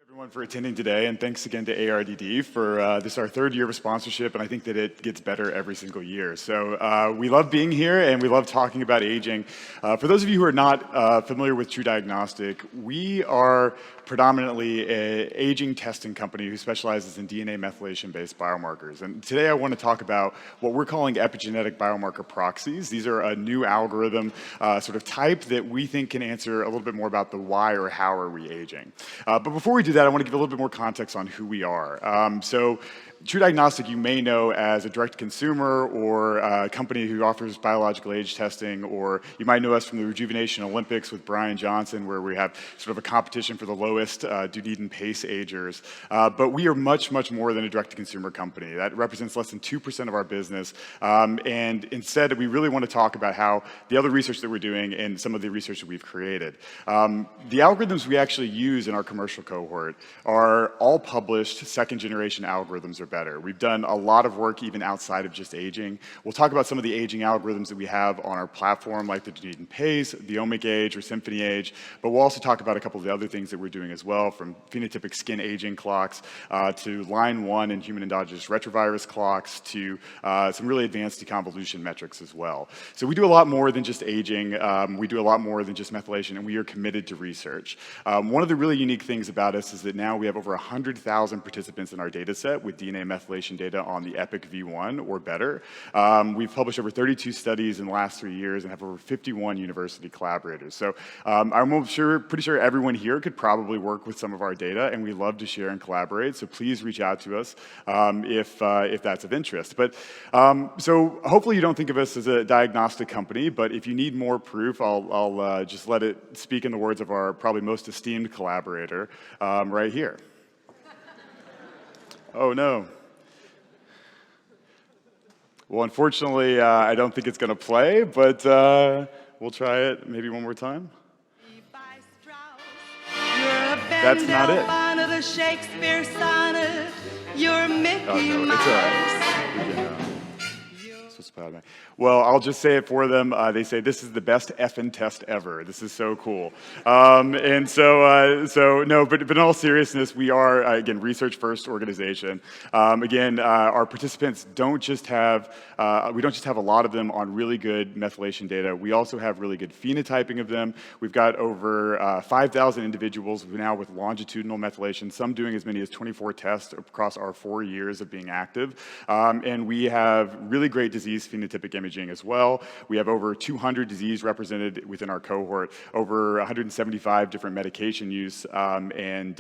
Everyone for attending today, and thanks again to ARDD for this our third year of sponsorship, and I think that it gets better every single year. So we love being here, and we love talking about aging. For those of you who are not familiar with TruDiagnostic, we are predominantly an aging testing company who specializes in DNA methylation-based biomarkers. And today I want to talk about what we're calling epigenetic biomarker proxies. These are a new algorithm sort of type that we think can answer a little bit more about the why or how are we aging. But before we do that, I want to give a little bit more context on who we are. So TruDiagnostic you may know as a direct-to-consumer or a company who offers biological age testing, or you might know us from the Rejuvenation Olympics with Brian Johnson, where we have sort of a competition for the lowest Dunedin pace agers. But we are much, much more than a direct-to-consumer company. That represents less than 2% of our business. And instead, we really want to talk about how the other research that we're doing and some of the research that we've created. The algorithms we actually use in our commercial cohort are all published second-generation algorithms or better. We've done a lot of work even outside of just aging. We'll talk about some of the aging algorithms that we have on our platform, like the Dunedin Pace, the Omic Age, or Symphony Age, but we'll also talk about a couple of the other things that we're doing as well, from phenotypic skin aging clocks to line 1 and human endogenous retrovirus clocks to some really advanced deconvolution metrics as well. So we do a lot more than just aging. We do a lot more than just methylation, and we are committed to research. One of the really unique things about us is that now we have over 100,000 participants in our data set with DNA methylation data on the Epic V1 or better. We've published over 32 studies in the last 3 years and have over 51 university collaborators. So I'm pretty sure everyone here could probably work with some of our data, and we love to share and collaborate. So please reach out to us if that's of interest. But so hopefully you don't think of us as a diagnostic company, but if you need more proof, I'll just let it speak in the words of our probably most esteemed collaborator right here. Oh, no. Well, unfortunately, I don't think it's going to play, but we'll try it maybe one more time. That's not it. The Shakespeare sonnet, you're Mickey Oh, no, Mouse. it's all right. We can, well, I'll just say it for them. They say this is the best effing test ever. This is so cool. And so no, but in all seriousness, we are again research-first organization. Again, our participants don't just have we don't just have a lot of them on really good methylation data. We also have really good phenotyping of them. We've got over 5,000 individuals now with longitudinal methylation. Some doing as many as 24 tests across our 4 years of being active, and we have really great disease phenotypic imaging as well. We have over 200 disease represented within our cohort, over 175 different medication use, and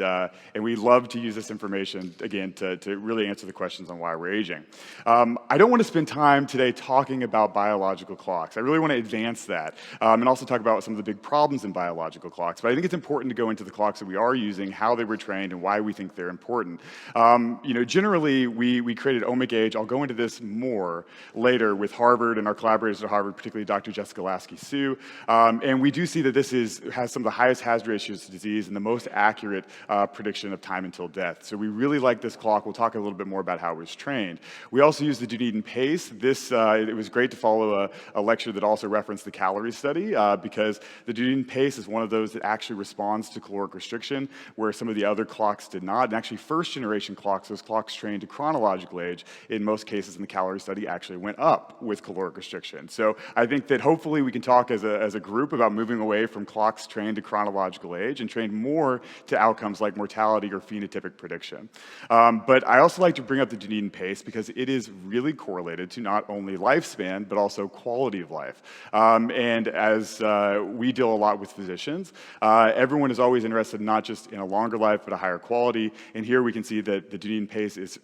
we love to use this information, again, to really answer the questions on why we're aging. I don't want to spend time today talking about biological clocks. I really want to advance that and also talk about some of the big problems in biological clocks, but I think it's important to go into the clocks that we are using, how they were trained, and why we think they're important. Generally, we created Omic Age. I'll go into this more later with Harvard and our collaborators at Harvard, particularly Dr. Jessica Lasky-Sue. And we do see that this has some of the highest hazard ratios to disease and the most accurate prediction of time until death. So we really like this clock. We'll talk a little bit more about how it was trained. We also use the Dunedin Pace. It was great to follow a lecture that also referenced the calorie study because the Dunedin Pace is one of those that actually responds to caloric restriction, where some of the other clocks did not. And actually, first-generation clocks, those clocks trained to chronological age, in most cases in the calorie study, actually went up with caloric restriction. So I think that hopefully we can talk as a group about moving away from clocks trained to chronological age and trained more to outcomes like mortality or phenotypic prediction. But I also like to bring up the Dunedin Pace because it is really correlated to not only lifespan, but also quality of life. And as we deal a lot with physicians, everyone is always interested not just in a longer life, but a higher quality. And here we can see that the Dunedin Pace is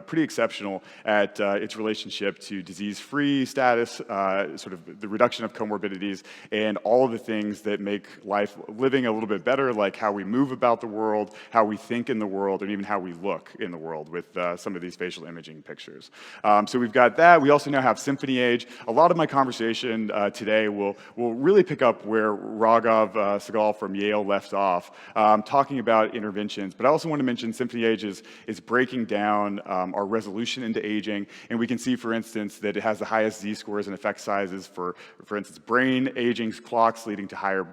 pretty exceptional at its relationship to disease-free status, sort of the reduction of comorbidities, and all of the things that make living a little bit better, like how we move about the world, how we think in the world, and even how we look in the world with some of these facial imaging pictures. So we've got that. We also now have Symphony age. A lot of my conversation today will really pick up where Raghav Sehgal from Yale left off, talking about interventions. But I also want to mention Symphony age is breaking down our resolution into aging, and we can see, for instance, that it has the highest z-scores and effect sizes for instance, brain aging clocks leading to higher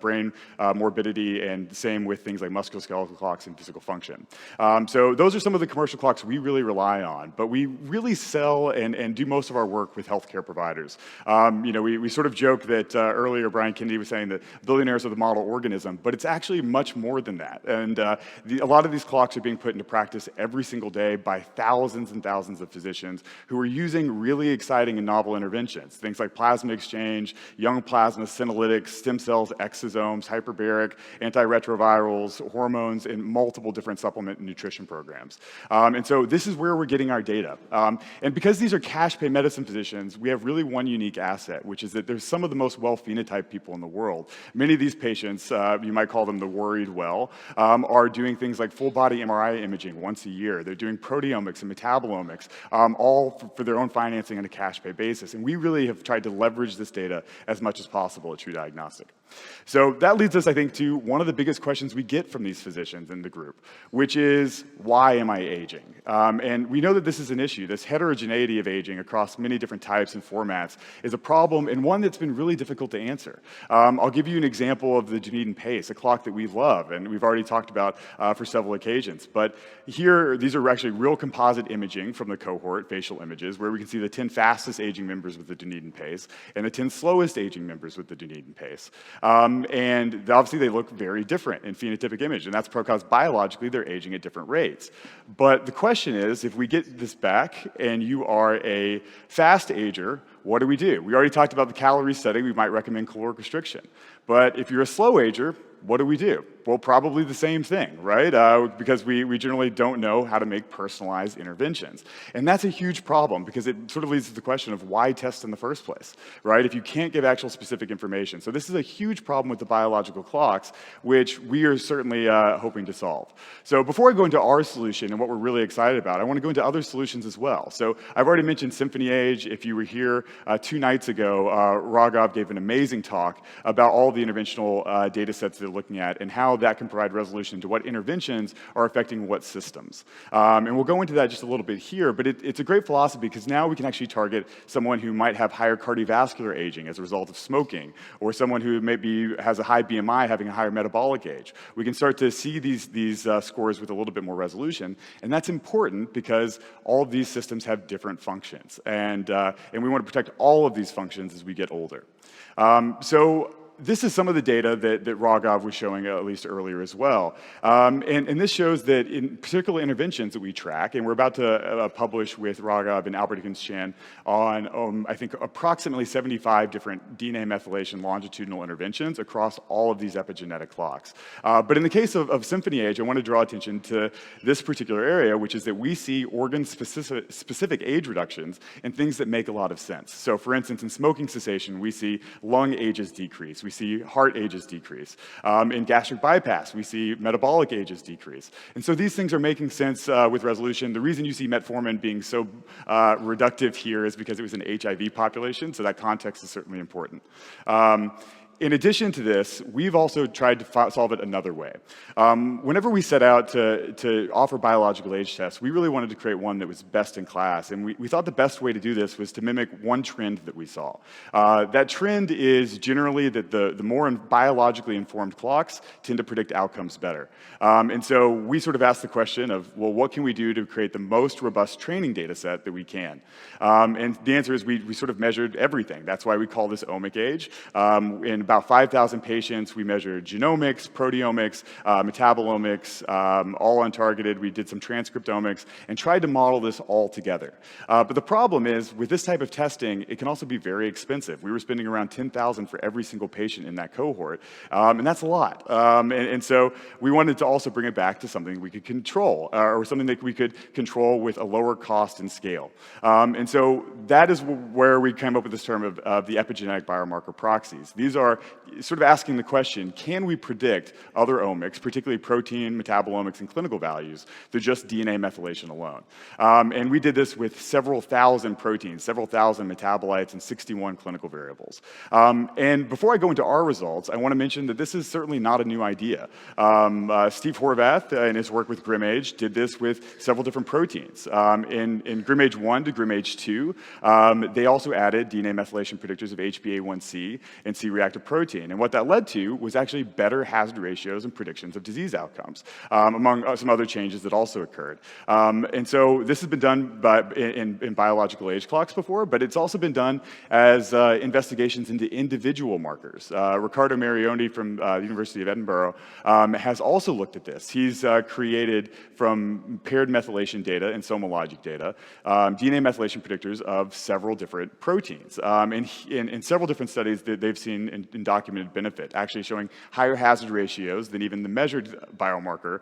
brain morbidity, and same with things like musculoskeletal clocks and physical function. So those are some of the commercial clocks we really rely on, but we really sell and do most of our work with healthcare providers. We sort of joke that earlier Brian Kennedy was saying that billionaires are the model organism, but it's actually much more than that. And a lot of these clocks are being put into practice every single day by thousands and thousands of physicians who are using really exciting and novel interventions, things like plasma exchange, young plasma, senolytics, stem cells, exosomes, hyperbaric, antiretrovirals, hormones, and multiple different supplement and nutrition programs. And so this is where we're getting our data. And because these are cash pay medicine physicians, we have really one unique asset, which is that there's some of the most well-phenotyped people in the world. Many of these patients, you might call them the worried well, are doing things like full body MRI imaging once a year. They're doing proteomics and metabolomics, all for their own financing on a cash pay basis. And we really have tried to leverage this data as much as possible at TruDiagnostic. So that leads us, I think, to one of the biggest questions we get from these physicians in the group, which is, why am I aging? And we know that this is an issue. This heterogeneity of aging across many different types and formats is a problem, and one that's been really difficult to answer. I'll give you an example of the Dunedin pace, a clock that we love, and we've already talked about for several occasions. But here, these are actually real composite imaging from the cohort, facial images, where we can see the 10 fastest aging members with the Dunedin pace and the 10 slowest aging members with the Dunedin pace. And obviously they look very different in phenotypic image, and that's because biologically they're aging at different rates. But the question is, if we get this back and you are a fast ager, what do? We already talked about the calorie study. We might recommend caloric restriction. But if you're a slow ager, what do? Well, probably the same thing, right? Because we generally don't know how to make personalized interventions. And that's a huge problem because it sort of leads to the question of why test in the first place, right? If you can't give actual specific information. So this is a huge problem with the biological clocks, which we are certainly hoping to solve. So before I go into our solution and what we're really excited about, I want to go into other solutions as well. So I've already mentioned Symphony age. If you were here 2 nights ago, Raghav gave an amazing talk about all the interventional data sets they're looking at and how that can provide resolution to what interventions are affecting what systems. And we'll go into that just a little bit here, but it's a great philosophy because now we can actually target someone who might have higher cardiovascular aging as a result of smoking, or someone who maybe has a high BMI having a higher metabolic age. We can start to see these scores with a little bit more resolution, and that's important because all of these systems have different functions, and we want to protect all of these functions as we get older. So this is some of the data that Raghav was showing at least earlier as well. And this shows that in particular interventions that we track, and we're about to publish with Raghav and Albert Higgins-Chan on, I think, approximately 75 different DNA methylation longitudinal interventions across all of these epigenetic clocks. But in the case of Symphony age, I want to draw attention to this particular area, which is that we see organ-specific age reductions in things that make a lot of sense. So for instance, in smoking cessation, we see lung ages decrease. We see heart ages decrease. In gastric bypass, we see metabolic ages decrease. And so these things are making sense with resolution. The reason you see metformin being so reductive here is because it was an HIV population, so that context is certainly important. In addition to this, we've also tried to solve it another way. Whenever we set out to offer biological age tests, we really wanted to create one that was best in class, and we thought the best way to do this was to mimic one trend that we saw. That trend is generally that the more biologically informed clocks tend to predict outcomes better. And so we sort of asked the question of, well, what can we do to create the most robust training data set that we can? And the answer is we sort of measured everything. That's why we call this omic age. In about 5,000 patients, we measured genomics, proteomics, metabolomics, all untargeted. We did some transcriptomics and tried to model this all together. But the problem is, with this type of testing, it can also be very expensive. We were spending around $10,000 for every single patient in that cohort, and that's a lot. And so we wanted to also bring it back to something we could control, or something that we could control with a lower cost and scale. And so that is where we came up with this term of the epigenetic biomarker proxies. These are are sort of asking the question, can we predict other omics, particularly protein, metabolomics, and clinical values, through just DNA methylation alone? And we did this with several thousand proteins, several thousand metabolites, and 61 clinical variables. And before I go into our results, I want to mention that this is certainly not a new idea. Steve Horvath, in his work with GrimAge, did this with several different proteins. In GrimAge 1 to GrimAge 2, they also added DNA methylation predictors of HbA1c and C-reactive protein. And what that led to was actually better hazard ratios and predictions of disease outcomes, among some other changes that also occurred. And so this has been done in biological age clocks before, but it's also been done as investigations into individual markers. Riccardo Marioni from the University of Edinburgh has also looked at this. He's created from paired methylation data and somologic data, DNA methylation predictors of several different proteins. And in several different studies that they've seen in documented benefit, actually showing higher hazard ratios than even the measured biomarker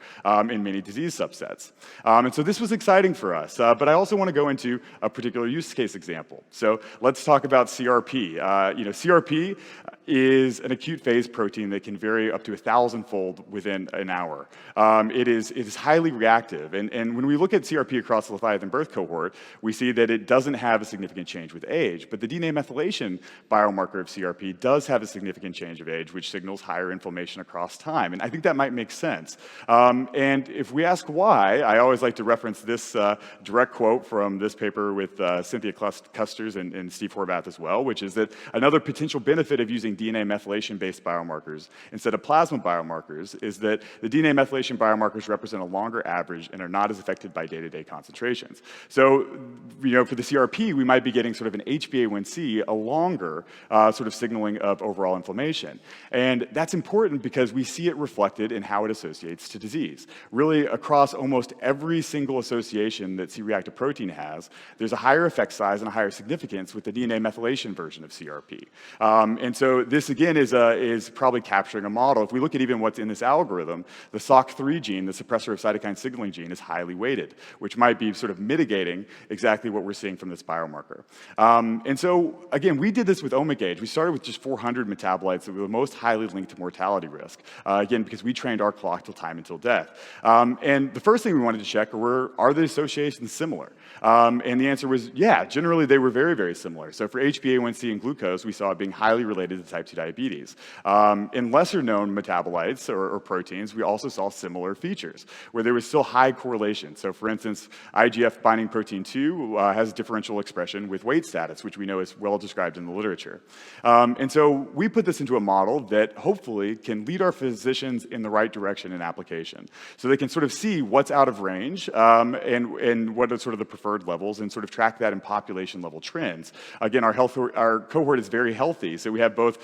in many disease subsets. And so this was exciting for us, but I also want to go into a particular use case example. So let's talk about CRP. CRP is an acute phase protein that can vary up to 1,000-fold within an hour. It is highly reactive, and when we look at CRP across the Leviathan birth cohort, we see that it doesn't have a significant change with age, but the DNA methylation biomarker of CRP does have a significant change of age, which signals higher inflammation across time, and I think that might make sense. And if we ask why, I always like to reference this direct quote from this paper with Cynthia Custers and Steve Horvath as well, which is that another potential benefit of using DNA methylation-based biomarkers instead of plasma biomarkers is that the DNA methylation biomarkers represent a longer average and are not as affected by day-to-day concentrations. So, for the CRP, we might be getting sort of an HbA1c, a longer sort of signaling of overall inflammation. And that's important because we see it reflected in how it associates to disease. Really, across almost every single association that C-reactive protein has, there's a higher effect size and a higher significance with the DNA methylation version of CRP. And so this, again, is probably capturing a model. If we look at even what's in this algorithm, the SOC3 gene, the suppressor of cytokine signaling gene, is highly weighted, which might be sort of mitigating exactly what we're seeing from this biomarker. And so, again, we did this with omic-age. We started with just 400 metabolites that were the most highly linked to mortality risk, again, because we trained our clock till time until death. And the first thing we wanted to check are the associations similar? And the answer was, yeah, generally they were very, very similar. So for HbA1c and glucose, we saw it being highly related to type 2 diabetes. In lesser known metabolites or proteins, we also saw similar features where there was still high correlation. So for instance, IGF binding protein 2 has differential expression with weight status, which we know is well described in the literature. And so we put this into a model that hopefully can lead our physicians in the right direction in application. So they can sort of see what's out of range and what are sort of the preferred levels and sort of track that in population level trends. Again, our cohort is very healthy. So we have both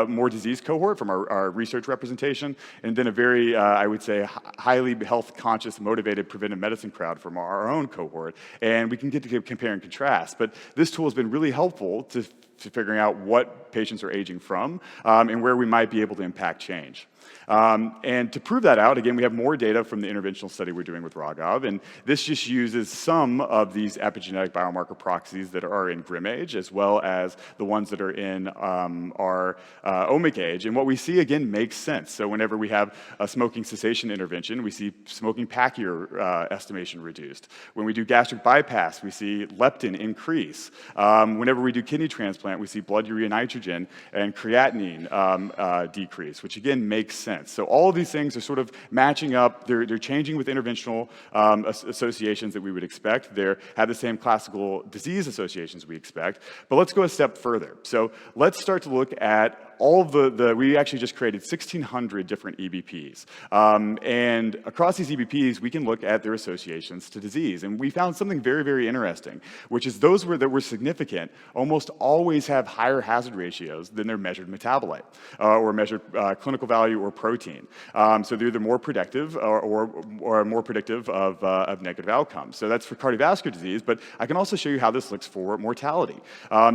more disease cohort from our research representation and then a very, I would say, highly health conscious, motivated preventive medicine crowd from our own cohort. And we can get to compare and contrast. But this tool has been really helpful to figuring out what patients are aging from and where we might be able to impact change. And to prove that out, again, we have more data from the interventional study we're doing with Raghav, and this just uses some of these epigenetic biomarker proxies that are in GrimAge, as well as the ones that are in our omic-age. And what we see, again, makes sense. So whenever we have a smoking cessation intervention, we see smoking pachyur estimation reduced. When we do gastric bypass, we see leptin increase. Whenever we do kidney transplant, we see blood urea nitrogen and creatinine decrease, which again makes sense. So all of these things are sort of matching up. They're changing with interventional associations that we would expect. They have the same classical disease associations we expect. But let's go a step further. So let's start to look at all of we actually just created 1,600 different EBPs. And across these EBPs, we can look at their associations to disease. And we found something very, very interesting, which is those that were significant almost always have higher hazard ratios than their measured metabolite or measured clinical value or protein. So they're either more predictive or more predictive of negative outcomes. So that's for cardiovascular disease, but I can also show you how this looks for mortality.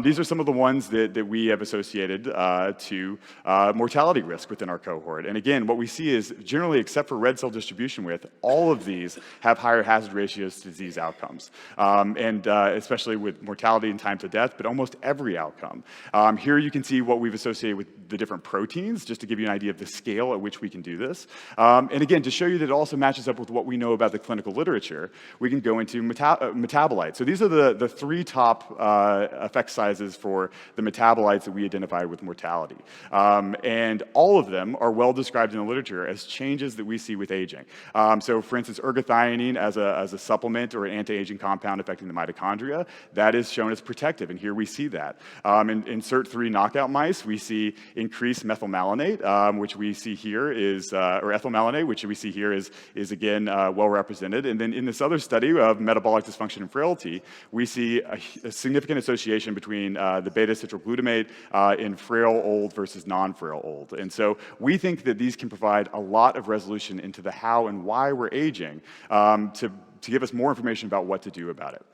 These are some of the ones that we have associated to to mortality risk within our cohort. And again, what we see is generally, except for red cell distribution width, all of these have higher hazard ratios to disease outcomes, especially with mortality and time to death, but almost every outcome. Here you can see what we've associated with the different proteins, just to give you an idea of the scale at which we can do this. And again, to show you that it also matches up with what we know about the clinical literature, we can go into metabolites. So these are the three top effect sizes for the metabolites that we identified with mortality. And all of them are well described in the literature as changes that we see with aging. So for instance, ergothioneine as a supplement or an anti-aging compound affecting the mitochondria, that is shown as protective, and here we see that. In SIRT3 knockout mice, we see increased methylmalonate, which we see here is, or ethylmalonate, which we see here is again well represented. And then in this other study of metabolic dysfunction and frailty, we see a significant association between the beta-citroglutamate in frail old versus non-frail old. And so we think that these can provide a lot of resolution into the how and why we're aging to give us more information about what to do about it.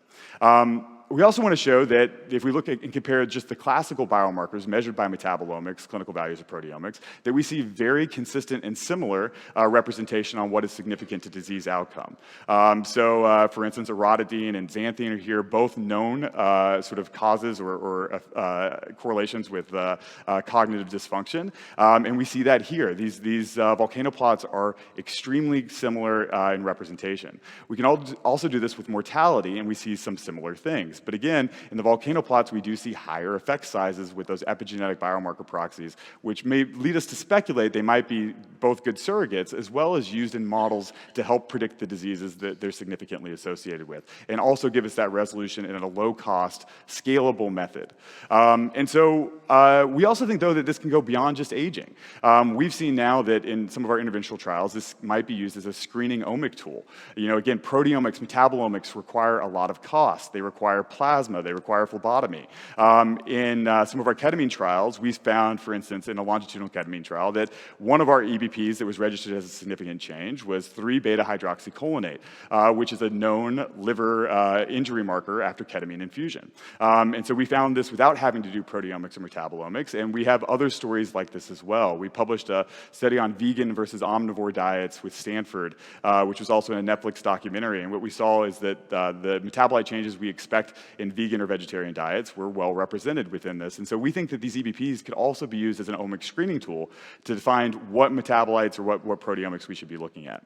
We also want to show that if we look at and compare just the classical biomarkers measured by metabolomics, clinical values of proteomics, that we see very consistent and similar representation on what is significant to disease outcome. For instance, ARDD and xanthine are here, both known sort of causes or correlations with cognitive dysfunction. And we see that here. These volcano plots are extremely similar in representation. We can also do this with mortality, and we see some similar things. But again, in the volcano plots, we do see higher effect sizes with those epigenetic biomarker proxies, which may lead us to speculate they might be both good surrogates as well as used in models to help predict the diseases that they're significantly associated with, and also give us that resolution in a low-cost, scalable method. We also think, though, that this can go beyond just aging. We've seen now that in some of our interventional trials, this might be used as a screening omic tool. You know, again, proteomics, metabolomics require a lot of cost. They require plasma, they require phlebotomy. In some of our ketamine trials, we found, for instance, in a longitudinal ketamine trial, that one of our EBPs that was registered as a significant change was 3-beta-hydroxycholinate, which is a known liver injury marker after ketamine infusion. And so we found this without having to do proteomics or metabolomics, and we have other stories like this as well. We published a study on vegan versus omnivore diets with Stanford, which was also in a Netflix documentary, and what we saw is that the metabolite changes we expect in vegan or vegetarian diets were well represented within this. And so we think that these EBPs could also be used as an omics screening tool to define what metabolites or what proteomics we should be looking at.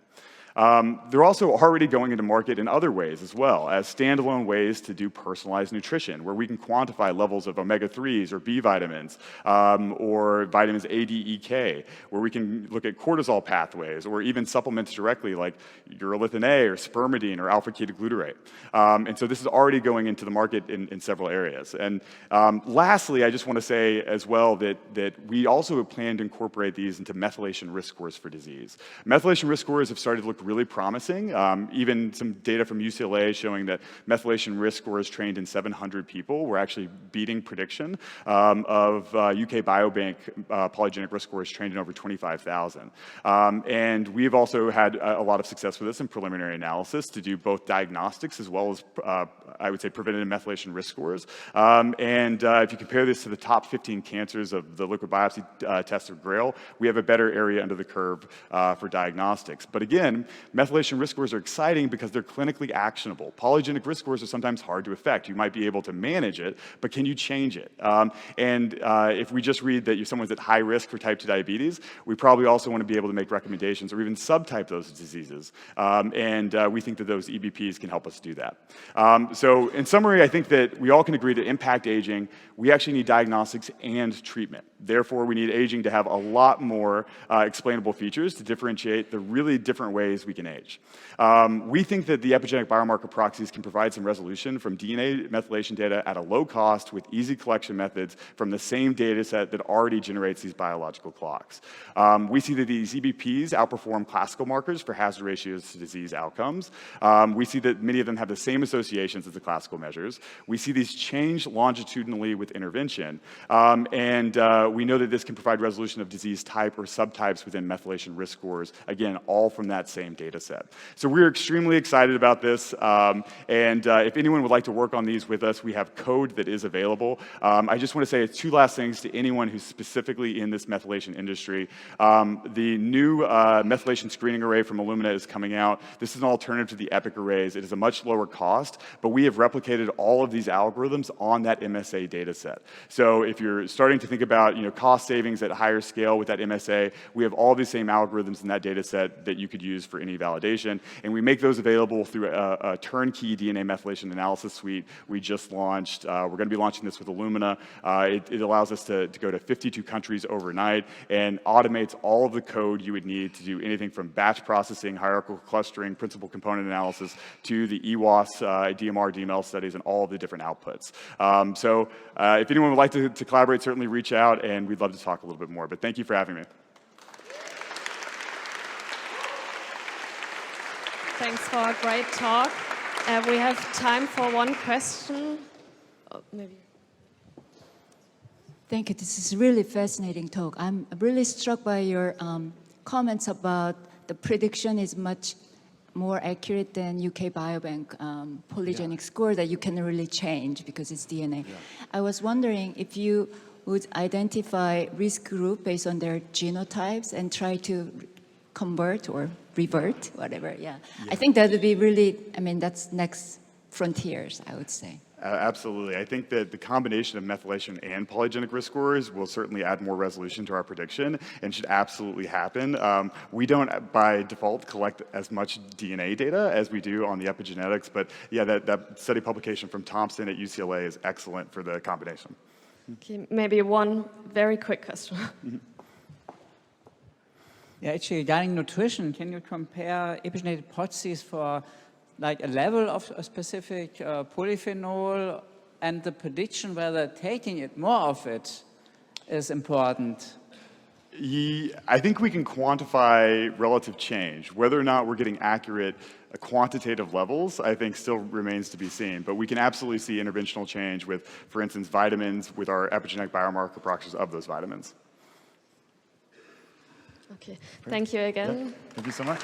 They're also already going into market in other ways as well, as standalone ways to do personalized nutrition, where we can quantify levels of omega-3s or B vitamins, or vitamins A, D, E, K, where we can look at cortisol pathways, or even supplements directly like urolithin A or spermidine or alpha-ketoglutarate. And so this is already going into the market in several areas. And lastly, I just want to say as well that we also plan to incorporate these into methylation risk scores for disease. Methylation risk scores have started to look really promising. Even some data from UCLA showing that methylation risk scores trained in 700 people were actually beating prediction of UK Biobank polygenic risk scores trained in over 25,000. And we've also had a lot of success with this in preliminary analysis to do both diagnostics as well as, I would say, preventative methylation risk scores. If you compare this to the top 15 cancers of the liquid biopsy test of GRAIL, we have a better area under the curve for diagnostics. But again, methylation risk scores are exciting because they're clinically actionable. Polygenic risk scores are sometimes hard to affect. You might be able to manage it, but can you change it? If we just read that someone's at high risk for type 2 diabetes, we probably also want to be able to make recommendations or even subtype those diseases. We think that those EBPs can help us do that. So in summary, I think that we all can agree to impact aging. We actually need diagnostics and treatment. Therefore, we need aging to have a lot more explainable features to differentiate the really different ways we can age. We think that the epigenetic biomarker proxies can provide some resolution from DNA methylation data at a low cost with easy collection methods from the same data set that already generates these biological clocks. We see that these EBPs outperform classical markers for hazard ratios to disease outcomes. We see that many of them have the same associations as the classical measures. We see these change longitudinally with intervention. We know that this can provide resolution of disease type or subtypes within methylation risk scores, again, all from that same same data set. So we're extremely excited about this, and if anyone would like to work on these with us, we have code that is available. I just want to say 2 last things to anyone who's specifically in this methylation industry. The new methylation screening array from Illumina is coming out. This is an alternative to the Epic arrays. It is a much lower cost, but we have replicated all of these algorithms on that MSA data set. So if you're starting to think about cost savings at higher scale with that MSA, we have all these same algorithms in that data set that you could use for any validation, and we make those available through a turnkey DNA methylation analysis suite we just launched. We're going to be launching this with Illumina. It allows us to go to 52 countries overnight and automates all of the code you would need to do anything from batch processing, hierarchical clustering, principal component analysis, to the EWAS, DMR, DML studies, and all of the different outputs. So if anyone would like to collaborate, certainly reach out, and we'd love to talk a little bit more. But thank you for having me. Thanks for a great talk. We have time for one question. Oh, maybe. Thank you. This is a really fascinating talk. I'm really struck by your comments about the prediction is much more accurate than UK Biobank polygenic score that you can really change because it's DNA. Yeah. I was wondering if you would identify risk group based on their genotypes and try to convert or revert, whatever, yeah. I think that would be really, that's next frontiers, I would say. Absolutely. I think that the combination of methylation and polygenic risk scores will certainly add more resolution to our prediction and should absolutely happen. We don't, by default, collect as much DNA data as we do on the epigenetics, but yeah, that study publication from Thompson at UCLA is excellent for the combination. Okay, maybe one very quick question. Yeah, actually, regarding nutrition, can you compare epigenetic proxies for like a level of a specific polyphenol and the prediction whether taking it, more of it, is important? I think we can quantify relative change. Whether or not we're getting accurate quantitative levels, I think still remains to be seen. But we can absolutely see interventional change with, for instance, vitamins with our epigenetic biomarker proxies of those vitamins. Okay, thank you again. Yeah. Thank you so much.